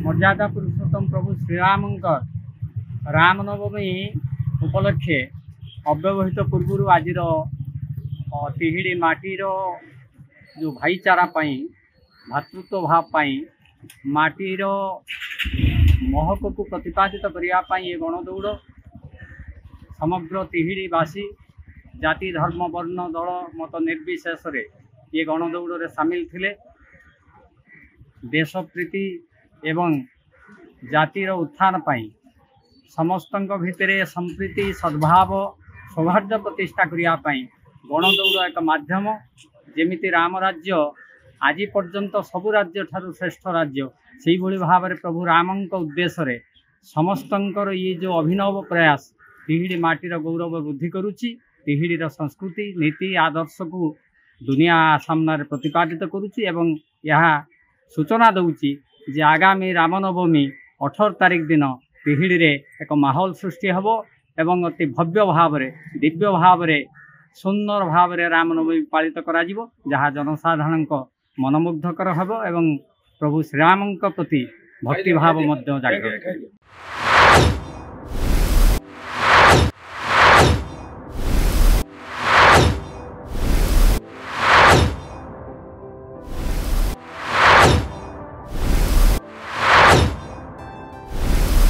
मर्यादा पुरुषोत्तम प्रभु श्रीराम रामनवमी उपलक्षे अव्यवहित पूर्व आज तिहिड़ी माटीर जो भाईचारा भातृत्व भाव माटीर महक को प्रतिपादित करने ये गणदौड़ समग्र तिहिड़ीवासी जाति धर्म वर्ण दल मत निर्विशेष ये गणदौड़ सामिल थिले। देशप्रीति एवं जातिर उत्थान पाई समस्त भितर संप्रीति सद्भाव सौहार्द प्रतिष्ठा करने गणदौड़ एक माध्यम। जेमिति राम राज्य आज पर्यंत सबु राज्य ठारू श्रेष्ठ राज्य से भाव में प्रभु राम उद्देश्य समस्तंकर ये जो अभिनव प्रयास तिहिड़ी माटीर गौरव वृद्धि करुच्ची। तिहिड़ीर संस्कृति नीति आदर्श को दुनिया सामने प्रतिपादित करुच्ची एवं यह सूचना दूची जे आगामी रामनवमी 18 तारिख दिन तिहिड़ी रे एक माहौल सृष्टि हबो एवं अति भव्य भाव में दिव्य भाव में सुंदर भाव में रामनवमी पालित करा जिवो जहाँ जनसाधारण मनमुग्धकर हबो एवं प्रभु श्रीराम प्रति भक्ति भाव जागृत।